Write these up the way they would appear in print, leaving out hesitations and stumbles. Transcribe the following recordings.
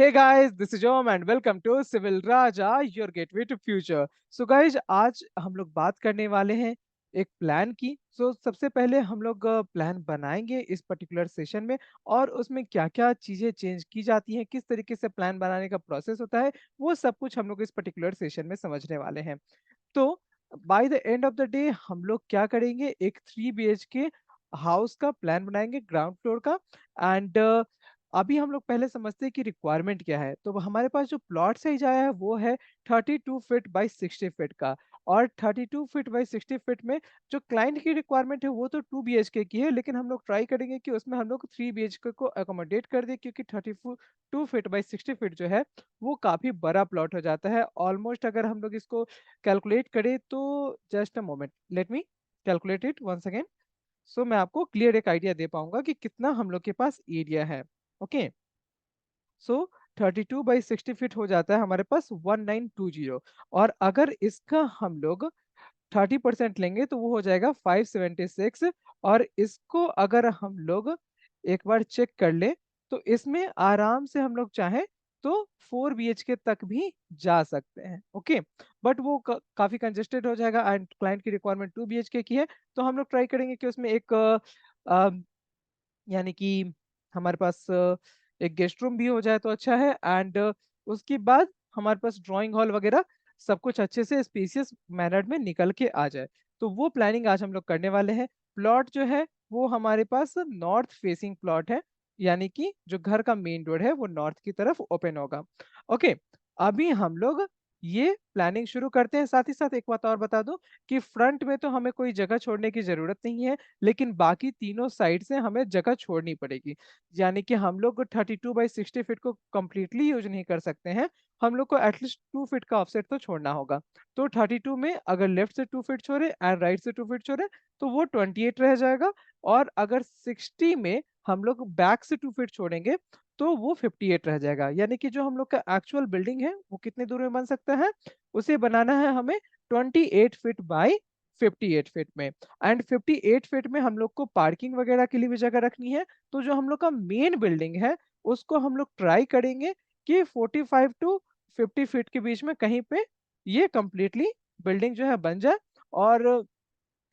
Hey guys, this is Om and welcome to Civil Raja, your gateway to future. So guys, आज हम लोग बात करने वाले हैं एक प्लान की। सबसे पहले हम लोग प्लान बनाएंगे इस पर्टिकुलर सेशन में और उसमें क्या-क्या चीजें चेंज की जाती हैं, किस तरीके से प्लान बनाने का प्रोसेस होता है, वो सब कुछ हम लोग इस पर्टिकुलर सेशन में समझने वाले हैं। तो by the end of the day हम लोग क्या करेंगे, एक 3 बीएचके हाउस का प्लान बनाएंगे ग्राउंड फ्लोर का। एंड अभी हम लोग पहले समझते हैं कि रिक्वायरमेंट क्या है। तो हमारे पास जो प्लॉट साइज आया है वो है 32 फीट बाय 60 फीट का। और 32 फीट बाय 60 फीट में जो क्लाइंट की रिक्वायरमेंट है वो तो 2 बीएचके की है, लेकिन हम लोग ट्राई करेंगे कि उसमें हम लोग 3 बीएचके को अकोमोडेट कर दें, क्योंकि 32 फीट बाय 60 फीट जो है वो काफी बड़ा प्लॉट हो जाता है। ऑलमोस्ट अगर हम लोग इसको कैलकुलेट करें तो just a moment, let me calculate it once again. मैं आपको क्लियर एक आइडिया दे पाऊंगा कि कितना हम लोग के पास एरिया है। ओके, सो 32 बाई 60 फीट हो जाता है हमारे पास 1920। और अगर इसका हम लोग 30% लेंगे तो वो हो जाएगा 576। और इसको अगर हम लोग एक बार चेक कर ले तो इसमें आराम से हम लोग चाहें तो 4 बीएचके तक भी जा सकते हैं। ओके, बट वो काफी कंजेस्टेड हो जाएगा एंड क्लाइंट की रिक्वायरमेंट 2 बीएचके की है। तो हम लोग ट्राई करेंगे कि उसमें एक यानी कि हमारे पास एक गेस्ट रूम भी हो जाए तो अच्छा है। एंड उसके बाद हमारे पास ड्राइंग हॉल वगैरह सब कुछ अच्छे से स्पेसियस मैनर में निकल के आ जाए। तो वो प्लानिंग आज हम लोग करने वाले हैं। प्लॉट जो है वो हमारे पास नॉर्थ फेसिंग प्लॉट है, यानी कि जो घर का मेन डोर है वो नॉर्थ की तरफ ओपन होगा। ओके, अभी हम लोग ये प्लानिंग शुरू करते हैं। साथ ही साथ एक बात और बता दूं कि फ्रंट में तो हमें कोई जगह छोड़ने की जरूरत नहीं है, लेकिन बाकी तीनों साइड से हमें जगह छोड़नी पड़ेगी। यानी कि हम लोग 32 बाई 60 फीट को कंप्लीटली यूज नहीं कर सकते हैं, हम लोग को एटलीस्ट 2 फीट का ऑफसेट तो छोड़ना होगा। तो 32 में अगर लेफ्ट से 2 फीट छोड़े एंड राइट से 2 फीट छोड़े तो वो 28 रह जाएगा। और अगर 60 में हम लोग बैक से 2 फीट छोड़ेंगे तो वो 58 रह जाएगा। यानी कि जो हम लोग का एक्चुअल बिल्डिंग है वो कितने दूर में बन सकता है, उसे बनाना है हमें 28 फीट बाई 58 फीट में। एंड 58 फीट में हम लोग को पार्किंग वगैरह के लिए भी जगह रखनी है। तो जो हम लोग का मेन बिल्डिंग है उसको हम लोग ट्राई करेंगे कि 45 टू 50 फीट के बीच में कहीं पे ये कंप्लीटली बिल्डिंग जो है बन जाए। और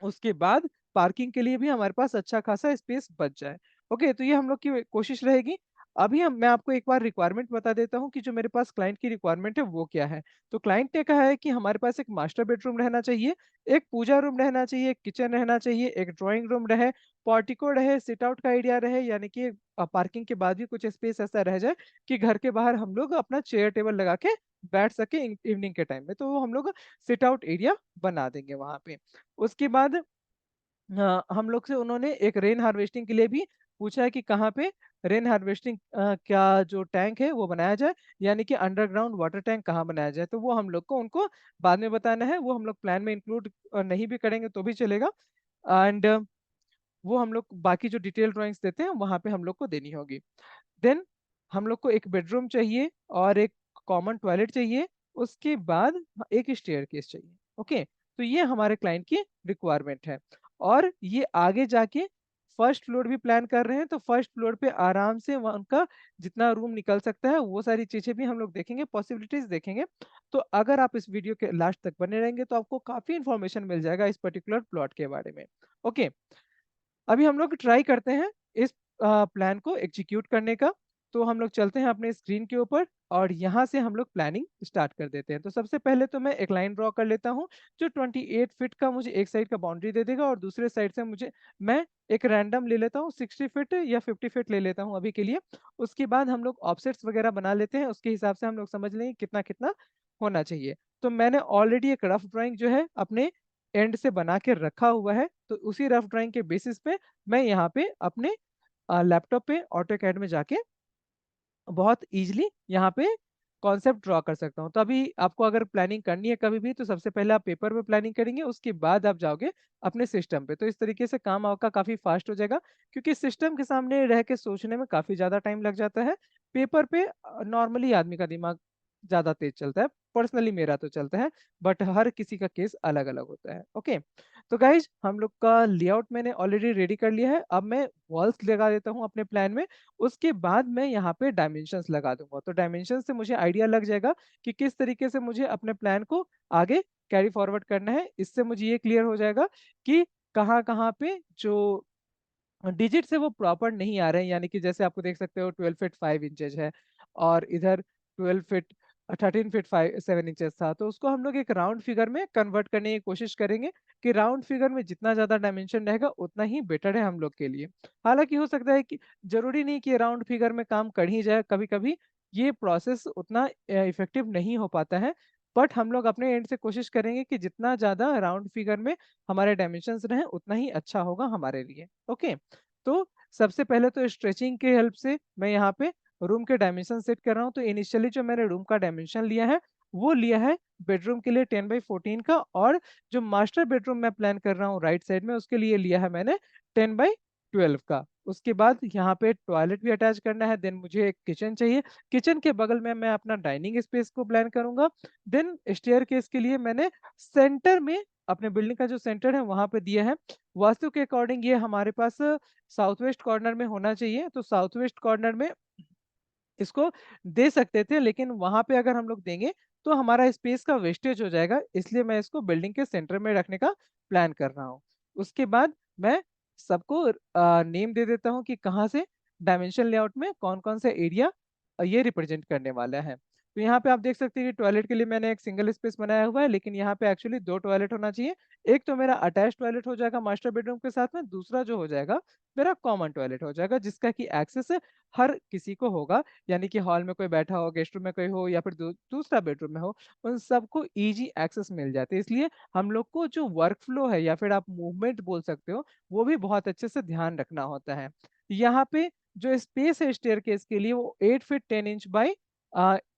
उसके बाद पार्किंग के लिए भी हमारे पास अच्छा खासा स्पेस बच जाए। ओके, तो ये हम लोग की कोशिश रहेगी। अभी मैं आपको एक बार रिक्वायरमेंट बता देता हूँ कि जो मेरे पास क्लाइंट की रिक्वायरमेंट है वो क्या है। तो क्लाइंट ने कहा है कि हमारे पास एक मास्टर बेडरूम रहना चाहिए, एक पूजा रूम रहना चाहिए, एक किचन रहना चाहिए, एक ड्राइंग रूम रहे, पोर्टिको रहे, सिट आउट का एरिया रहे, यानी कि पार्किंग के बाद भी कुछ स्पेस ऐसा रह जाए कि घर के बाहर हम लोग अपना चेयर टेबल लगा के बैठ सके इवनिंग के टाइम में। तो वो हम लोग सिट आउट एरिया बना देंगे वहां पे। उसके बाद हम लोग से उन्होंने एक रेन हार्वेस्टिंग के लिए भी पूछा है कि कहाँ पे रेन हार्वेस्टिंग क्या जो टैंक है वो बनाया जाए, यानी कि अंडरग्राउंड वाटर टैंक कहाँ बनाया जाए। तो वो हम लोग को उनको बाद में बताना है, वो हम लोग प्लान में इंक्लूड नहीं भी करेंगे तो भी चलेगा। एंड वो हम लोग बाकी जो डिटेल ड्राइंग्स देते हैं वहां पे हम लोग को देनी होगी। देन हम लोग को एक बेडरूम चाहिए और एक कॉमन टॉयलेट चाहिए। उसके बाद एक स्टेयर केस चाहिए। ओके, तो ये हमारे क्लाइंट की रिक्वायरमेंट है। और ये आगे जाके फर्स्ट फ्लोर भी प्लान कर रहे हैं, तो फर्स्ट फ्लोर पे आराम से वहाँ उनका जितना रूम निकल सकता है वो सारी चीजें भी हम लोग देखेंगे, पॉसिबिलिटीज देखेंगे। तो अगर आप इस वीडियो के लास्ट तक बने रहेंगे तो आपको काफी इंफॉर्मेशन मिल जाएगा इस पर्टिकुलर प्लॉट के बारे में। ओके, अभी हम लोग ट्राई करते हैं इस प्लान को एग्जीक्यूट करने का। तो हम लोग चलते हैं अपने स्क्रीन के ऊपर और यहाँ से हम लोग प्लानिंग स्टार्ट कर देते हैं। तो सबसे पहले तो मैं एक लाइन ड्रॉ कर लेता हूँ जो 28 फीट का मुझे एक साइड का बाउंड्री दे देगा, और दूसरे साइड से मुझे मैं एक रैंडम ले लेता हूँ 60 फीट या 50 फीट ले लेता हूँ अभी के लिए। उसके बाद हम लोग ऑफसेट्स वगैरह बना लेते हैं, उसके हिसाब से हम लोग समझ लेंगे कितना कितना होना चाहिए। तो मैंने ऑलरेडी एक रफ ड्राइंग जो है अपने एंड से बना के रखा हुआ है। तो उसी रफ ड्राइंग के बेसिस पे मैं यहाँ पे अपने लैपटॉप पे ऑटो कैड में जाके बहुत इजीली यहाँ पे कॉन्सेप्ट ड्रॉ कर सकता हूँ। तो अभी आपको अगर प्लानिंग करनी है कभी भी तो सबसे पहले आप पेपर पे प्लानिंग करेंगे, उसके बाद आप जाओगे अपने सिस्टम पे। तो इस तरीके से काम आपका काफी फास्ट हो जाएगा, क्योंकि सिस्टम के सामने रह के सोचने में काफी ज्यादा टाइम लग जाता है। पेपर पे नॉर्मली आदमी का दिमाग ज्यादा तेज चलता है, पर्सनली मेरा तो चलता है, बट हर किसी का केस अलग अलग होता है। ओके, तो गाइज हम लोग का लेआउट मैंने ऑलरेडी रेडी कर लिया है। अब मैं वॉल्स लगा देता हूँ अपने प्लान में, उसके बाद मैं यहाँ पे डायमेंशंस लगा दूंगा। तो डायमेंशन से मुझे आइडिया लग जाएगा कि किस तरीके से मुझे अपने प्लान को आगे कैरी फॉरवर्ड करना है। इससे मुझे ये क्लियर हो जाएगा कि कहाँ कहाँ पे जो डिजिट्स है वो प्रॉपर नहीं आ रहे हैं। यानी कि जैसे आपको देख सकते हो 12 फीट 5 इंचेस है, और इधर 12 फीट 13 फीट 5 7 इंचेस था। तो उसको हम लोग एक राउंड फिगर में कन्वर्ट करने की कोशिश करेंगे कि राउंड फिगर में जितना ज्यादा डायमेंशन रहेगा उतना ही बेटर है हम लोग के लिए। हालांकि हो सकता है कि जरूरी नहीं कि राउंड फिगर में काम कर ही जाए, कभी कभी ये प्रोसेस उतना इफेक्टिव नहीं हो पाता है। बट हम लोग अपने एंड से कोशिश करेंगे कि जितना ज्यादा राउंड फिगर में हमारे डायमेंशंस रहे उतना ही अच्छा होगा हमारे लिए। ओके, तो सबसे पहले तो स्ट्रेचिंग के हेल्प से मैं यहाँ पे रूम के डायमेंशन सेट कर रहा हूँ। तो इनिशियली जो मैंने रूम का डायमेंशन लिया है वो लिया है बेडरूम के लिए 10 बाई 14 का, और जो मास्टर बेडरूम मैं प्लान कर रहा हूँ राइट साइड में उसके लिए लिया है मैंने 10 बाई 12 का। उसके बाद यहाँ पे टॉयलेट भी अटैच करना है। देन मुझे एक किचन चाहिए, किचन के बगल में मैं अपना डाइनिंग स्पेस को प्लान करूंगा। देन स्टेयर केस के लिए मैंने सेंटर में अपने बिल्डिंग का जो सेंटर है वहां पे दिया है। वास्तु के अकॉर्डिंग ये हमारे पास साउथ वेस्ट कॉर्नर में होना चाहिए। तो साउथ वेस्ट कॉर्नर में इसको दे सकते थे, लेकिन वहां पे अगर हम लोग देंगे तो हमारा स्पेस का वेस्टेज हो जाएगा, इसलिए मैं इसको बिल्डिंग के सेंटर में रखने का प्लान कर रहा हूँ। उसके बाद मैं सबको नेम दे देता हूँ कि कहाँ से डायमेंशन लेआउट में कौन कौन सा एरिया ये रिप्रेजेंट करने वाला है। तो यहाँ पे आप देख सकते हैं कि टॉयलेट के लिए मैंने एक सिंगल स्पेस बनाया हुआ है, लेकिन यहाँ पे एक्चुअली दो टॉयलेट होना चाहिए। एक तो मेरा अटैच टॉयलेट हो जाएगा मास्टर बेडरूम के साथ में, दूसरा जो हो जाएगा मेरा कॉमन टॉयलेट हो जाएगा, जिसका कि एक्सेस हर किसी को होगा। यानी कि हॉल में कोई बैठा हो, गेस्ट रूम में कोई हो, या फिर दूसरा बेडरूम में हो, उन सबको इजी एक्सेस मिल जाते हैं। इसलिए हम लोग को जो वर्क फ्लो है या फिर आप मूवमेंट बोल सकते हो, वो भी बहुत अच्छे से ध्यान रखना होता है। यहाँ पे जो स्पेस है स्टेयरकेस के लिए वो 8 feet 10 inch by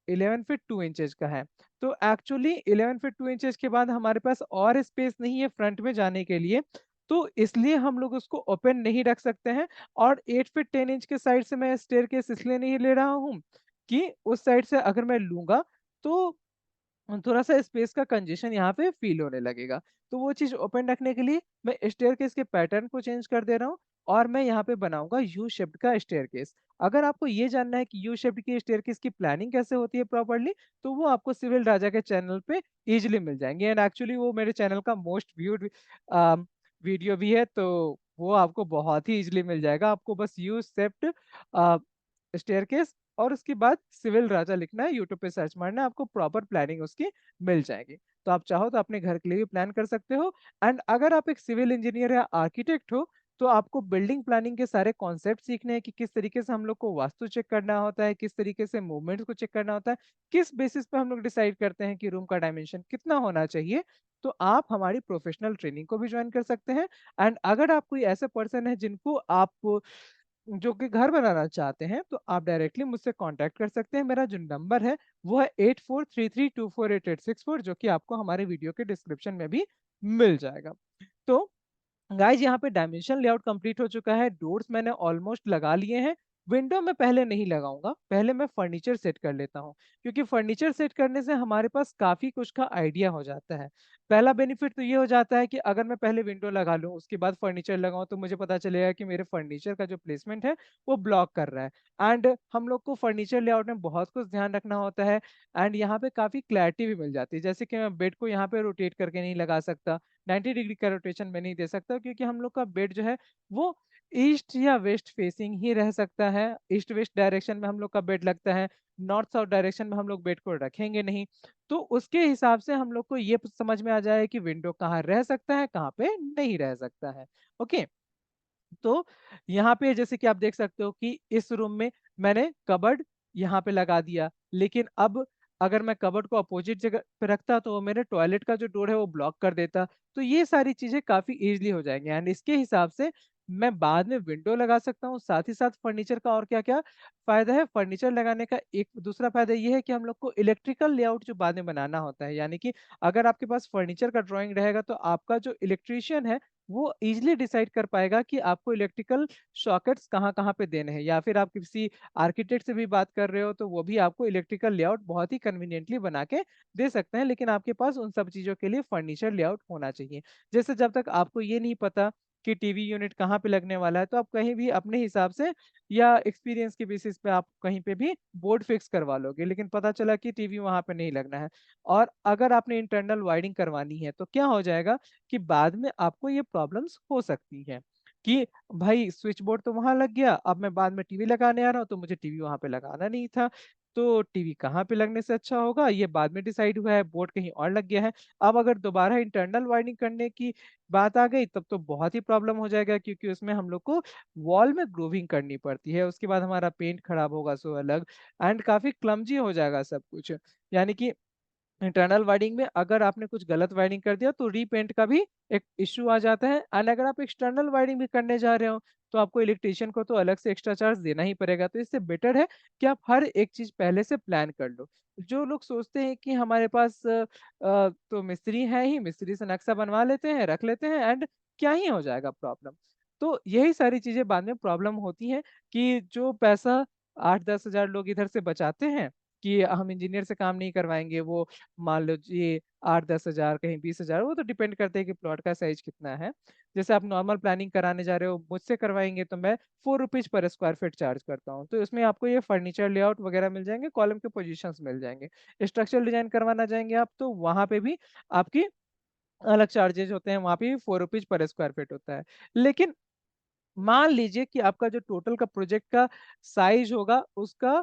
11 feet 2 inches का है। तो एक्चुअली 11 फीट 2 इंचेस के बाद हमारे पास और स्पेस नहीं है फ्रंट में जाने के लिए, तो इसलिए हम लोग उसको ओपन नहीं रख सकते हैं। और 8 फीट 10 इंच के साइड से मैं स्टेयरकेस इसलिए नहीं ले रहा हूँ कि उस साइड से अगर मैं लूंगा तो थोड़ा सा स्पेस का कंजेशन यहाँ पे फील होने लगेगा। तो वो चीज ओपन रखने के लिए मैं स्टेयरकेस के पैटर्न को चेंज कर दे रहा हूँ, और मैं यहाँ पे बनाऊंगा यू शेप्ड का स्टेयरकेस। अगर आपको ये जानना है कि यू शेप्ड की स्टेयरकेस की प्लानिंग कैसे होती है प्रॉपरली, तो वो आपको सिविल राजा के चैनल पे इजिली मिल जाएंगे। एंड एक्चुअली वो मेरे चैनल का मोस्ट व्यूड वीडियो भी है, तो वो आपको बहुत ही इजिली मिल जाएगा। आपको बस यू शेप्ड स्टेयरकेस और उसके बाद सिविल राजा लिखना है, यूट्यूब पे सर्च मारना है, आपको प्रॉपर प्लानिंग उसकी मिल जाएगी। तो आप चाहो तो अपने घर के लिए भी प्लान कर सकते हो। एंड अगर आप एक सिविल इंजीनियर या आर्किटेक्ट हो, तो आपको बिल्डिंग प्लानिंग के सारे कॉन्सेप्ट सीखने हैं कि किस तरीके से हम लोग को वास्तु चेक करना होता है, किस तरीके से मूवमेंट्स को चेक करना होता है, किस बेसिस पे हम लोग डिसाइड करते हैं कि रूम का डायमेंशन कितना होना चाहिए। तो आप हमारी प्रोफेशनल ट्रेनिंग को भी ज्वाइन कर सकते हैं। एंड अगर आप कोई ऐसे पर्सन है जिनको आप जो कि घर बनाना चाहते हैं, तो आप डायरेक्टली मुझसे कांटेक्ट कर सकते हैं। मेरा जो नंबर है वो है 8433248864, जो कि आपको हमारे वीडियो के डिस्क्रिप्शन में भी मिल जाएगा। तो गाइज यहाँ पे डायमेंशन लेआउट कंप्लीट हो चुका है, डोर्स मैंने ऑलमोस्ट लगा लिए हैं। विंडो में पहले नहीं लगाऊंगा, पहले मैं फर्नीचर सेट कर लेता हूँ, क्योंकि फर्नीचर सेट करने से हमारे पास काफी कुछ का आइडिया हो जाता है। पहला बेनिफिट तो ये हो जाता है कि अगर मैं पहले विंडो लगा लूँ उसके बाद फर्नीचर लगाऊं, तो मुझे पता चलेगा कि मेरे फर्नीचर का जो प्लेसमेंट है वो ब्लॉक कर रहा है। एंड हम लोग को फर्नीचर लेआउट में बहुत कुछ ध्यान रखना होता है। एंड यहाँ पे काफी क्लैरिटी भी मिल जाती है, जैसे कि मैं बेड को यहाँ पे रोटेट करके नहीं लगा सकता, 90 डिग्री का रोटेशन में नहीं दे सकता, क्योंकि हम लोग का बेड जो है वो ईस्ट या वेस्ट फेसिंग ही रह सकता है। ईस्ट वेस्ट डायरेक्शन में हम लोग का बेड लगता है, नॉर्थ साउथ डायरेक्शन में हम लोग बेड को रखेंगे नहीं। तो उसके हिसाब से हम लोग को ये समझ में आ जाए कि विंडो कहाँ रह सकता है, कहाँ पे नहीं रह सकता है। ओके, तो यहाँ पे जैसे कि आप देख सकते हो कि इस रूम में मैंने कबर्ड यहाँ पे लगा दिया, लेकिन अब अगर मैं कबर्ड को अपोजिट जगह पे रखता तो वो मेरे टॉयलेट का जो डोर है वो ब्लॉक कर देता। तो ये सारी चीजें काफी इजीली हो जाएंगी, एंड इसके हिसाब से मैं बाद में विंडो लगा सकता हूँ। साथ ही साथ फर्नीचर का और क्या क्या फायदा है, फर्नीचर लगाने का एक दूसरा फायदा ये है कि हम लोग को इलेक्ट्रिकल लेआउट जो बाद में बनाना होता है, यानी कि अगर आपके पास फर्नीचर का ड्राइंग रहेगा तो आपका जो इलेक्ट्रीशियन है वो इजीली डिसाइड कर पाएगा कि आपको इलेक्ट्रिकल सॉकेट्स कहाँ-कहाँ पे देने हैं, या फिर आप किसी आर्किटेक्ट से भी बात कर रहे हो तो वो भी आपको इलेक्ट्रिकल लेआउट बहुत ही कन्वीनिएंटली बना के दे सकते हैं, लेकिन आपके पास उन सब चीज़ों के लिए फर्नीचर लेआउट होना चाहिए। जैसे जब तक आपको ये नहीं पता कि टीवी यूनिट कहाँ पे लगने वाला है, तो आप कहीं भी अपने हिसाब से या एक्सपीरियंस के बेसिस पे आप कहीं पे भी बोर्ड फिक्स करवा लोगे, लेकिन पता चला कि टीवी वहाँ पे नहीं लगना है। और अगर आपने इंटरनल वायरिंग करवानी है, तो क्या हो जाएगा कि बाद में आपको ये प्रॉब्लम्स हो सकती हैं कि भाई स्विच बोर्ड तो वहाँ लग गया, अब मैं बाद में टीवी लगाने आ रहा हूँ, तो मुझे टीवी वहाँ पे लगाना नहीं था। तो टीवी कहाँ पे लगने से अच्छा होगा, ये बाद में डिसाइड हुआ है, बोर्ड कहीं और लग गया है। अब अगर दोबारा इंटरनल वायरिंग करने की बात आ गई, तब तो बहुत ही प्रॉब्लम हो जाएगा, क्योंकि उसमें हम लोग को वॉल में ग्रूविंग करनी पड़ती है। उसके बाद हमारा पेंट खराब होगा सो अलग, एंड काफ़ी क्लमज़ी हो जाएगा सब कुछ। यानी कि इंटरनल वायरिंग में अगर आपने कुछ गलत वायरिंग कर दिया तो रीपेंट का भी एक इश्यू आ जाता है, एंड अगर आप एक्सटर्नल वायरिंग भी करने जा रहे हो तो आपको इलेक्ट्रीशियन को तो अलग से एक्स्ट्रा चार्ज देना ही पड़ेगा। तो इससे बेटर है कि आप हर एक चीज पहले से प्लान कर लो। जो लोग सोचते हैं कि हमारे पास तो मिस्त्री है ही, मिस्त्री से नक्शा बनवा लेते हैं, रख लेते हैं, एंड क्या ही हो जाएगा प्रॉब्लम। तो यही सारी चीजें बाद में प्रॉब्लम होती हैं कि जो पैसा 8-10 हज़ार लोग इधर से बचाते हैं कि हम इंजीनियर से काम नहीं करवाएंगे, वो मान लीजिए 8-10 हज़ार, कहीं 20 हज़ार, वो तो डिपेंड करता है कि प्लॉट का साइज कितना है। जैसे आप नॉर्मल प्लानिंग कराने जा रहे हो, मुझसे करवाएँगे तो मैं ₹4 पर स्क्वायर फीट चार्ज करता हूँ। तो इसमें आपको ये फर्नीचर लेआउट वगैरह मिल जाएँगे, कॉलम के पोज़ीशंस मिल जाएँगे। स्ट्रक्चरल डिज़ाइन करवाना चाहेंगे आप, तो वहाँ पे भी आपकी अलग चार्जेज़ होते हैं, वहाँ पे भी ₹4 पर स्क्वायर फीट होता है। लेकिन मान लीजिए कि आपका जो टोटल का प्रोजेक्ट का साइज़ होगा, उसका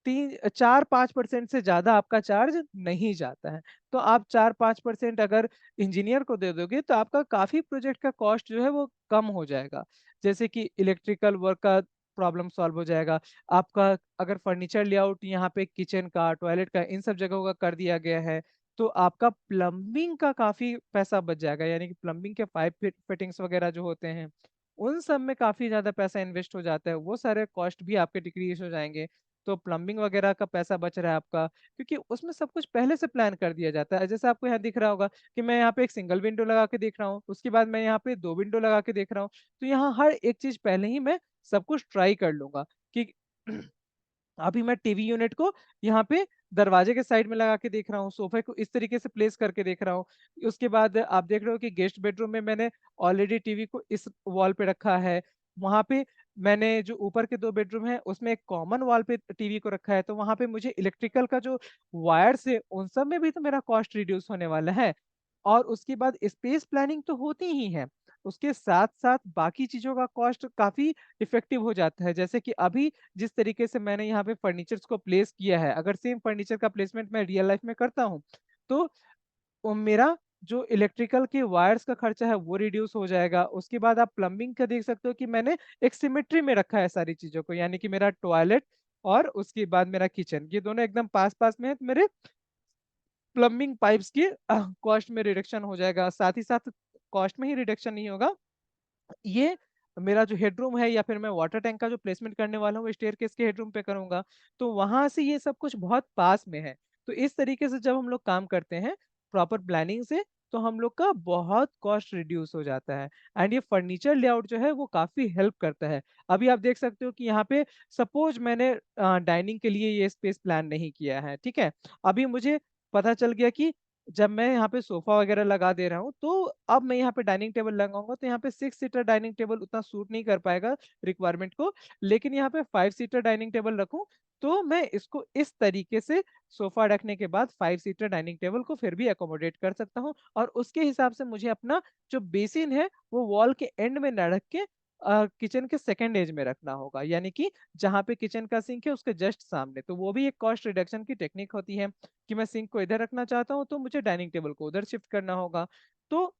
4-5% से ज़्यादा आपका चार्ज नहीं जाता है। तो आप 4-5% अगर इंजीनियर को दे दोगे, तो आपका काफ़ी प्रोजेक्ट का कॉस्ट जो है वो कम हो जाएगा। जैसे कि इलेक्ट्रिकल वर्क का प्रॉब्लम सॉल्व हो जाएगा। आपका अगर फर्नीचर लेआउट यहाँ पे किचन का, टॉयलेट का, इन सब जगहों का कर दिया गया है, तो आपका प्लम्बिंग का काफ़ी पैसा बच जाएगा। यानी कि प्लम्बिंग के पाइप फिटिंग्स वगैरह जो होते हैं, उन सब में काफ़ी ज़्यादा पैसा इन्वेस्ट हो जाता है। वो सारे कॉस्ट भी आपके डिक्रीज़ हो जाएँगे। तो प्लम्बिंग वगैरह का पैसा बच रहा है आपका, क्योंकि उसमें सब कुछ पहले से प्लान कर दिया जाता है। जैसे आपको यहाँ दिख रहा होगा कि मैं यहाँ पे एक सिंगल विंडो लगा के देख रहा हूँ, उसके बाद मैं यहाँ पे 2 विंडो लगा के देख रहा हूँ। तो यहाँ हर एक चीज़ पहले ही मैं सब कुछ ट्राई कर लूँगा कि अभी मैं टीवी यूनिट को यहाँ पे दरवाजे के साइड में लगा के देख रहा हूँ, सोफ़े को इस तरीके से प्लेस करके देख रहा हूँ। उसके बाद आप देख रहे हो कि गेस्ट बेडरूम में मैंने ऑलरेडी टीवी को इस वॉल पे रखा है। वहाँ पे मैंने जो ऊपर के 2 बेडरूम हैं, उसमें एक कॉमन वॉल पे टीवी को रखा है, तो वहाँ पे मुझे इलेक्ट्रिकल का जो वायर्स है, उन सब में भी तो मेरा कॉस्ट रिड्यूस होने वाला है। और उसके बाद स्पेस प्लानिंग तो होती ही है। उसके साथ-साथ बाकी चीज़ों का कॉस्ट काफ़ी इफ़ेक्टिव हो जाता है। जैसे कि अभी जिस तरीके से मैंने यहाँ पे फर्नीचर्स को प्लेस किया है, अगर सेम फर्नीचर का प्लेसमेंट मैं रियल लाइफ़ में करता हूँ, तो मेरा जो इलेक्ट्रिकल के वायर्स का खर्चा है वो रिड्यूस हो जाएगा। उसके बाद आप प्लम्बिंग का देख सकते हो कि मैंने एक सिमेट्री में रखा है सारी चीज़ों को, यानी कि मेरा टॉयलेट और उसके बाद मेरा किचन, ये दोनों एकदम पास-पास में है, तो मेरे प्लम्बिंग पाइप्स की कॉस्ट में रिडक्शन हो जाएगा। साथ ही साथ कॉस्ट में ही रिडक्शन नहीं होगा, ये मेरा जो हेडरूम है या फिर मैं वाटर टैंक का जो प्लेसमेंट करने वाला हूँ, वो स्टेयरकेस के हेडरूम पे करूँगा, तो वहाँ से ये सब कुछ बहुत पास में है। तो इस तरीके से जब हम लोग काम करते हैं प्रॉपर प्लानिंग से, तो हम लोग का बहुत कॉस्ट रिड्यूस हो जाता है, एंड ये फर्नीचर लेआउट जो है वो काफ़ी हेल्प करता है। अभी आप देख सकते हो कि यहाँ पे सपोज़ मैंने डाइनिंग के लिए ये स्पेस प्लान नहीं किया है, ठीक है? अभी मुझे पता चल गया कि जब मैं यहाँ पे सोफ़ा वगैरह लगा दे रहा हूँ, तो अब मैं यहाँ पे डाइनिंग टेबल लगाऊँगा, तो यहाँ पे 6 सीटर डाइनिंग टेबल उतना सूट नहीं कर पाएगा रिक्वायरमेंट को। लेकिन यहाँ पे 5 सीटर डाइनिंग टेबल रखूँ, तो मैं इसको इस तरीके से सोफ़ा रखने के बाद 5 सीटर डाइनिंग टेबल को फिर भी अकोमोडेट कर सकता हूँ, और उसके हिसाब से मुझे अपना जो बेसिन है, वो वॉल के एंड में ना रख के किचन के सेकंड एज में रखना होगा। यानी कि जहाँ पे किचन का सिंक है, उसके जस्ट सामने। तो वो भी एक कॉस्ट रिडक्शन की टेक्निक होती है। कि मैं सिंक को इधर रखना चाहता हूँ, तो मुझे डाइनिंग टेबल को उधर शिफ्ट करना होगा। तो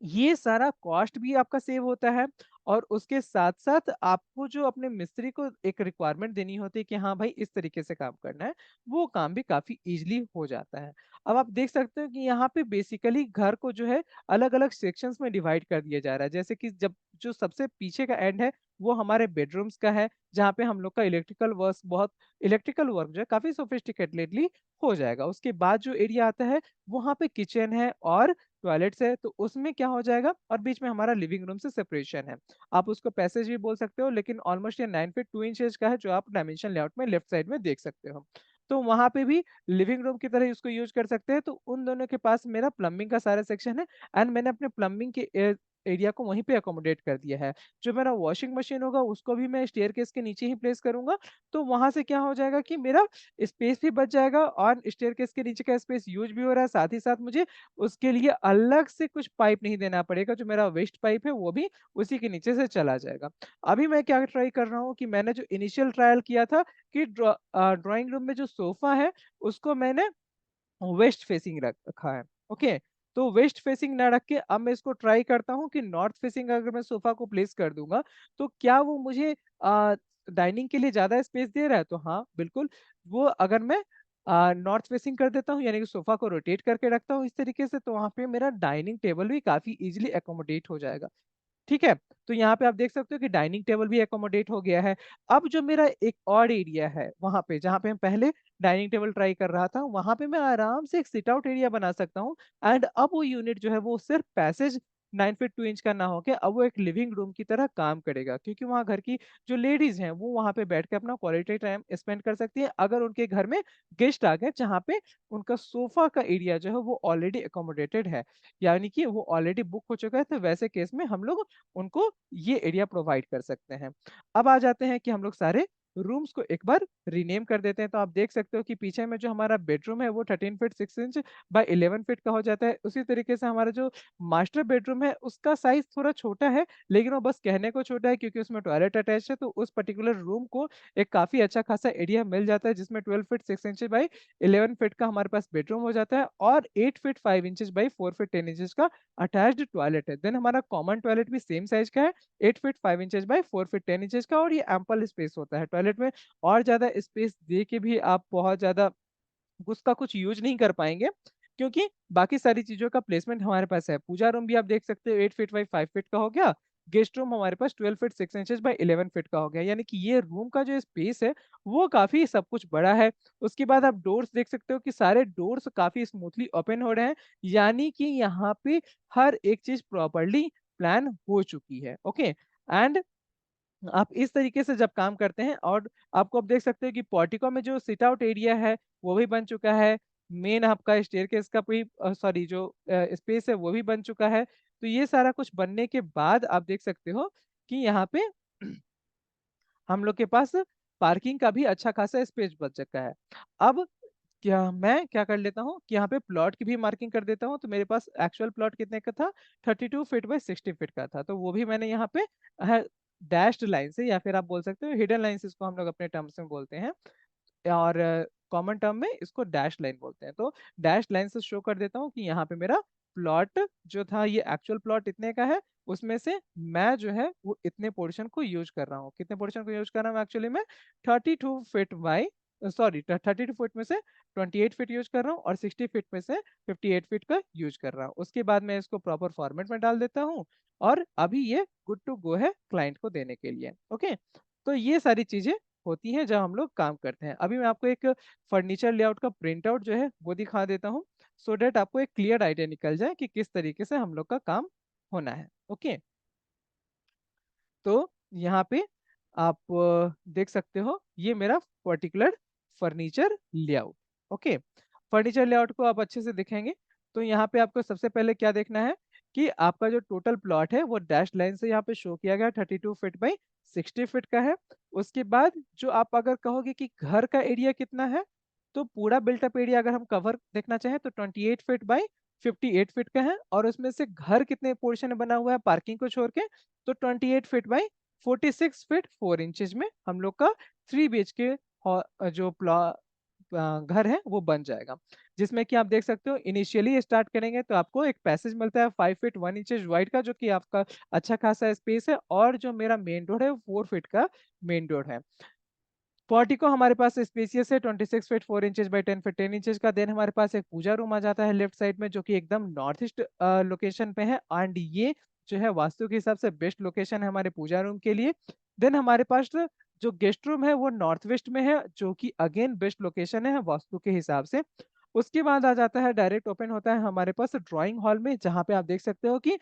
ये सारा कॉस्ट भी आपका सेव होता है, और उसके साथ-साथ आपको जो अपने मिस्त्री को एक रिक्वायरमेंट देनी होती है कि हाँ भाई इस तरीके से काम करना है, वो काम भी काफ़ी ईज़िली हो जाता है। अब आप देख सकते हो कि यहाँ पे बेसिकली घर को जो है अलग-अलग सेक्शंस में डिवाइड कर दिया जा रहा है। जैसे कि जब जो सबसे पीछे का एंड है, वो हमारे बेडरूम्स का है, जहाँ पे हम लोग का इलेक्ट्रिकल वर्क जो है काफ़ी सोफिस्टिकेटेडली हो जाएगा। उसके बाद जो एरिया आता है, वहाँ पे किचन है और टॉयलेट्स है, तो उसमें क्या हो जाएगा, और बीच में हमारा लिविंग रूम से सेपरेशन है। आप उसको पैसेज भी बोल सकते हो, लेकिन ऑलमोस्ट ये 9 फीट 2 इंचेस का है, जो आप डायमेंशन लेआउट में लेफ्ट साइड में देख सकते हो। तो वहां पे भी लिविंग रूम की तरह उसको यूज कर सकते हैं। तो उन दोनों के पास मेरा प्लम्बिंग का सारा सेक्शन है, एंड मैंने अपने प्लम्बिंग के एरिया को वहीं पे अकोमोडेट कर दिया है। जो मेरा वॉशिंग मशीन होगा उसको भी मैं स्टेयरकेस के नीचे ही प्लेस करूंगा। तो वहां से क्या हो जाएगा कि मेरा स्पेस भी बच जाएगा, और स्टेयरकेस के नीचे का स्पेस यूज भी हो रहा है, साथ ही साथ मुझे उसके लिए अलग से कुछ पाइप नहीं देना पड़ेगा। जो मेरा वेस्ट पाइप है वो भी उसी के नीचे से चला जाएगा। अभी मैं क्या ट्राई कर रहा हूँ कि मैंने जो इनिशियल ट्रायल किया था कि ड्राइंग रूम में जो सोफा है उसको मैंने वेस्ट फेसिंग रखा है। ओके, तो वेस्ट फेसिंग ना रख के अब मैं इसको ट्राई करता हूँ कि नॉर्थ फेसिंग अगर मैं सोफा को प्लेस कर दूंगा तो क्या वो मुझे डाइनिंग के लिए ज्यादा स्पेस दे रहा है। तो हाँ बिल्कुल, वो अगर मैं नॉर्थ फेसिंग कर देता हूँ, यानी कि सोफा को रोटेट करके रखता हूँ इस तरीके से, तो वहां पे मेरा डाइनिंग टेबल भी काफी इजीली एकोमोडेट हो जाएगा। ठीक है, तो यहाँ पे आप देख सकते हो कि डाइनिंग टेबल भी एकोमोडेट हो गया है। अब जो मेरा एक और एरिया है वहां पे, जहाँ पे मैं पहले डाइनिंग टेबल ट्राई कर रहा था, वहां पे मैं आराम से एक सिट आउट एरिया बना सकता हूँ। एंड अब वो यूनिट जो है वो सिर्फ पैसेज 9 फीट 2 इंच का ना होके अब वो एक लिविंग रूम की तरह काम करेगा, क्योंकि वहाँ घर की जो लेडीज हैं वो वहाँ पे बैठ के अपना क्वालिटी टाइम स्पेंड कर सकती है, अगर उनके घर में गेस्ट आ गए, जहाँ पे उनका सोफा का एरिया जो है वो ऑलरेडी एकोमोडेटेड है, यानी कि वो ऑलरेडी बुक हो चुका है। तो वैसे केस में हम लोग उनको ये एरिया प्रोवाइड कर सकते हैं। अब आ जाते हैं कि हम लोग सारे रूम्स को एक बार रीनेम कर देते हैं। तो आप देख सकते हो कि पीछे में जो हमारा बेडरूम है वो 13 फीट 6 इंच बाय 11 फीट का हो जाता है। उसी तरीके से हमारा जो मास्टर बेडरूम है उसका साइज थोड़ा छोटा है, लेकिन वो बस कहने को छोटा है क्योंकि उसमें टॉयलेट अटैच है। तो उस पर्टिकुलर रूम को एक काफी अच्छा खासा एरिया मिल जाता है, जिसमें 12 फीट 6 इंच बाई 11 फीट का हमारे पास बेडरूम हो जाता है, और 8 feet 5 inch by 4 feet 10 inch का अटैच्ड टॉयलेट है। देन हमारा कॉमन टॉयलेट भी सेम साइज का है, 8 feet 5 inches by 4 feet 10 inches का, और ये एम्पल स्पेस होता है टॉयलेट में। और ज्यादा स्पेस दे के भी आप बहुत ज्यादा उसका कुछ यूज नहीं कर पाएंगे, क्योंकि बाकी सारी चीजों का प्लेसमेंट हमारे पास है। पूजा रूम भी आप देख सकते हो 8 फीट बाई 5 फीट का हो गया। गेस्ट रूम हमारे पास 12 फीट 6 इंचेस बाई 11 फीट का हो गया, यानी कि ये रूम का जो स्पेस है वो काफी सब कुछ बड़ा है। उसके बाद आप डोर्स देख सकते हो कि सारे डोर्स काफी स्मूथली ओपन हो रहे हैं, यानी कि यहाँ पे हर एक चीज प्रॉपरली प्लान हो चुकी है। ओके, एंड आप इस तरीके से जब काम करते हैं, और आपको अब देख सकते हो कि पोर्टिको में जो सिट आउट एरिया है वो भी बन चुका है, मेन आपका स्टेयरकेस का भी सॉरी जो स्पेस है वो भी बन चुका है। तो ये सारा कुछ बनने के बाद आप देख सकते हो कि यहाँ पे हम लोग के पास पार्किंग का भी अच्छा खासा स्पेस बच चुका है। अब क्या मैं क्या कर लेता हूँ कि यहाँ पे प्लॉट की भी मार्किंग कर देता हूँ। तो मेरे पास एक्चुअल प्लॉट कितने का था, 32 फीट बाई 60 फीट का था, तो वो भी मैंने यहाँ पे डैश्ड लाइन से, या फिर आप बोल सकते हो हिडन लाइन से, इसको हम लोग अपने टर्म्स में बोलते हैं, और कॉमन टर्म में इसको डैश लाइन बोलते हैं। तो डैश लाइन से शो कर देता हूँ कि यहाँ पे मेरा प्लॉट जो था ये एक्चुअल प्लॉट इतने का है, उसमें से मैं जो है वो इतने पोर्शन को यूज कर रहा हूँ। कितने पोर्शन को यूज कर रहा हूँ एक्चुअली में, 32 फीट बाई सॉरी 32 फीट में से 28 फीट यूज कर रहा हूँ, और 60 फीट में से 58 फीट का यूज कर रहा हूँ। उसके बाद मैं इसको प्रॉपर फॉर्मेट में डाल देता हूँ, और अभी ये गुड टू गो है क्लाइंट को देने के लिए। ओके, तो ये सारी चीजें होती हैं जब हम लोग काम करते हैं। अभी मैं आपको एक फर्नीचर लेआउट का प्रिंट आउट जो है वो दिखा देता हूँ, सो डेट आपको एक क्लियर आइडिया निकल जाए कि किस तरीके से हम लोग का काम होना है। ओके, तो यहाँ पे आप देख सकते हो ये मेरा particular furniture layout. Okay, furniture layout को आप अच्छे से देखेंगे तो यहाँ पे आपको सबसे पहले क्या देखना है कि आपका जो टोटल प्लॉट है वो डैश लाइन से यहाँ पे शो किया गया 32 फीट बाई 60 फीट का है। उसके बाद जो आप अगर कहोगे कि घर का एरिया कितना है, तो पूरा बिल्टअप एरिया अगर हम कवर देखना चाहें तो 28 फीट बाई 58 फीट का है, और उसमें से घर कितने पोर्शन में बना हुआ है पार्किंग को छोड़ के, तो 28 फीट बाई 46 फीट 4 इंचेस में हम लोग का 3 BHK जो घर है वो बन जाएगा। जिसमें कि आप देख सकते हो इनिशियली स्टार्ट करेंगे तो आपको एक पैसेज मिलता है 5 फीट 1 इंचेस वाइड का, जो कि आपका अच्छा खासा स्पेस है, और जो मेरा मेन डोर है वो 4 फीट का मेन डोर है। पोर्टिको हमारे पास स्पेसियस है 26 feet 4 inches by 10 feet 10 inches का। देन हमारे पास एक पूजा रूम आ जाता है लेफ्ट साइड में, जो कि एकदम नॉर्थ ईस्ट लोकेशन पे है, एंड ये जो है वास्तु के हिसाब से बेस्ट लोकेशन है हमारे पूजा रूम के लिए। देन हमारे पास जो गेस्ट रूम है वो नॉर्थ वेस्ट में है, जो कि अगेन बेस्ट लोकेशन है वास्तु के हिसाब से। उसके बाद आ जाता है, डायरेक्ट ओपन होता है हमारे पास ड्राइंग हॉल में, जहाँ पे आप देख सकते हो कि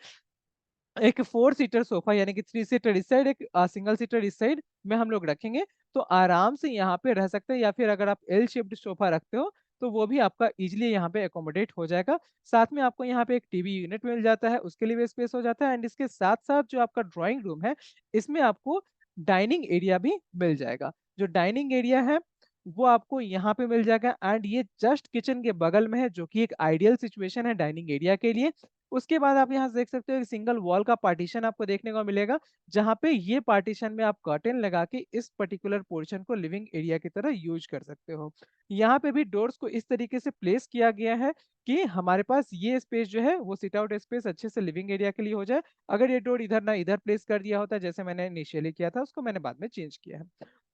एक 4 सीटर सोफा यानी कि 3 सीटर इस साइड, एक सिंगल सीटर इस साइड में हम लोग रखेंगे, तो आराम से यहाँ पे रह सकते हैं। या फिर अगर आप एल शेप्ड सोफा रखते हो तो वो भी आपका इजीली यहाँ पे एकोमोडेट हो जाएगा। साथ में आपको यहाँ पे एक टीवी यूनिट मिल जाता है, उसके लिए भी स्पेस हो जाता है। एंड इसके साथ साथ जो आपका ड्राइंग रूम है, इसमें आपको डाइनिंग एरिया भी मिल जाएगा। जो डाइनिंग एरिया है वो आपको यहाँ पे मिल जाएगा, एंड ये जस्ट किचन के बगल में है, जो कि एक आइडियल सिचुएशन है डाइनिंग एरिया के लिए। उसके बाद आप यहाँ से देख सकते हो एक सिंगल वॉल का पार्टीशन आपको देखने को मिलेगा, जहाँ पे ये पार्टीशन में आप कर्टेन लगा के इस पर्टिकुलर पोर्शन को लिविंग एरिया की तरह यूज कर सकते हो। यहाँ पे भी डोर्स को इस तरीके से प्लेस किया गया है कि हमारे पास ये स्पेस जो है वो सिट आउट स्पेस अच्छे से लिविंग एरिया के लिए हो जाए। अगर ये डोर इधर ना इधर प्लेस कर दिया होता, जैसे मैंने इनिशियली किया था, उसको मैंने बाद में चेंज किया है,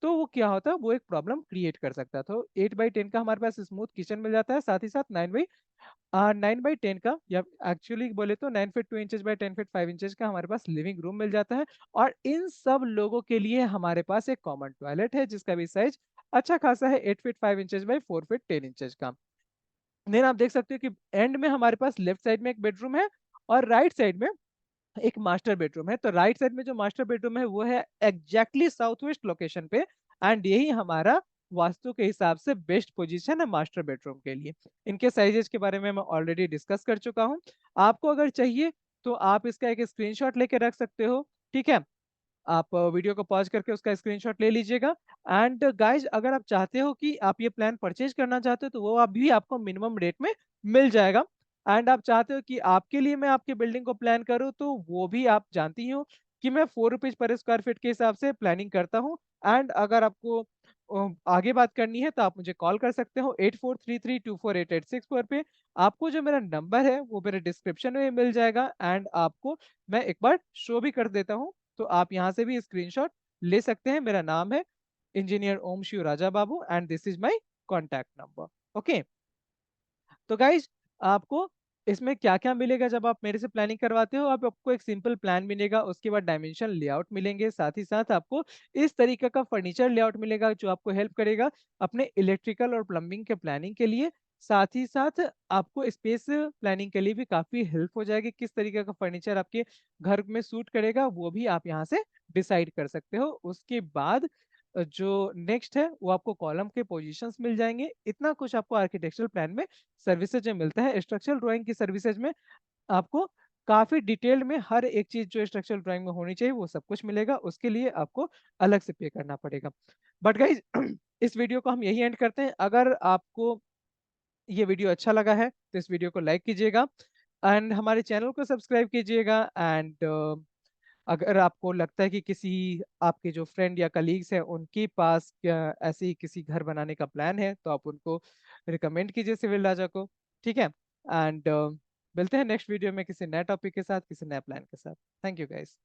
तो वो क्या होता, वो एक प्रॉब्लम क्रिएट कर सकता था। 8x10 का हमारे पास स्मूथ किचन मिल जाता है, साथ ही साथ 9x10 का, या एक्चुअली बोले तो 9 feet 2 inches bye 10 feet 5 inches का हमारे पास लिविंग रूम मिल जाता है। और इन सब लोगों के लिए हमारे पास एक कॉमन टॉयलेट है, जिसका भी साइज अच्छा खासा है, 8 feet 5 inches bye 4 feet 10 inches का। देन आप देख सकते हो कि एंड में हमारे पास लेफ्ट साइड में एक बेडरूम है, और राइट साइड में एक मास्टर बेडरूम है। तो राइट साइड में जो मास्टर बेडरूम है वो है एग्जैक्टली साउथ वेस्ट लोकेशन पे, एंड यही हमारा वास्तु के हिसाब से बेस्ट पोजीशन है मास्टर बेडरूम के लिए। इनके साइजेस के बारे में मैं ऑलरेडी डिस्कस कर चुका हूँ। आपको अगर चाहिए तो आप इसका एक स्क्रीनशॉट लेके रख सकते हो, ठीक है। आप वीडियो को पॉज करके उसका स्क्रीनशॉट ले लीजिएगा। एंड गाइज, अगर आप चाहते हो कि आप ये प्लान परचेज करना चाहते हो, तो वो आप भी आपको मिनिमम रेट में मिल जाएगा। एंड आप चाहते हो कि आपके लिए मैं आपकी बिल्डिंग को प्लान करूं, तो वो भी आप जानती हो कि मैं ₹4 पर स्क्वायर फीट के हिसाब से प्लानिंग करता हूँ। एंड अगर आपको आगे बात करनी है तो आप मुझे कॉल कर सकते हो 8433248864 पे। आपको जो मेरा नंबर है वो मेरे डिस्क्रिप्शन में मिल जाएगा, एंड आपको मैं एक बार शो भी कर देता हूँ, तो आप यहाँ से भी स्क्रीनशॉट ले सकते हैं। मेरा नाम है engineer Om Shiv Raja Babu, and this is my contact number. Okay, तो गाइज, आपको इसमें क्या क्या मिलेगा जब आप मेरे से प्लानिंग करवाते हो? आपको एक सिंपल प्लान मिलेगा, उसके बाद डायमेंशन लेआउट मिलेंगे, साथ ही साथ आपको इस तरीके का फर्नीचर लेआउट मिलेगा जो आपको हेल्प करेगा अपने इलेक्ट्रिकल और प्लम्बिंग के प्लानिंग के लिए। साथ ही साथ आपको स्पेस प्लानिंग के लिए भी काफी हेल्प हो जाएगी, किस तरीके का फर्नीचर आपके घर में सूट करेगा वो भी आप यहाँ से डिसाइड कर सकते हो। उसके बाद जो नेक्स्ट है वो आपको कॉलम के पोजीशंस मिल जाएंगे। इतना कुछ आपको आर्किटेक्चरल प्लान में सर्विसेज में मिलता है। स्ट्रक्चरल ड्राइंग की सर्विसेज में आपको काफी डिटेल में हर एक चीज जो स्ट्रक्चरल ड्राइंग में होनी चाहिए वो सब कुछ मिलेगा, उसके लिए आपको अलग से पे करना पड़ेगा। बट गाइज, इस वीडियो को हम यही एंड करते हैं। अगर आपको ये वीडियो अच्छा लगा है तो इस वीडियो को लाइक कीजिएगा, एंड हमारे चैनल को सब्सक्राइब कीजिएगा। एंड अगर आपको लगता है कि किसी आपके जो फ्रेंड या कलीग्स हैं उनके पास क्या ऐसे ही किसी घर बनाने का प्लान है, तो आप उनको रिकमेंड कीजिए सिविल राजा को, ठीक है। एंड मिलते हैं नेक्स्ट वीडियो में किसी नए टॉपिक के साथ, किसी नए प्लान के साथ। Thank you guys.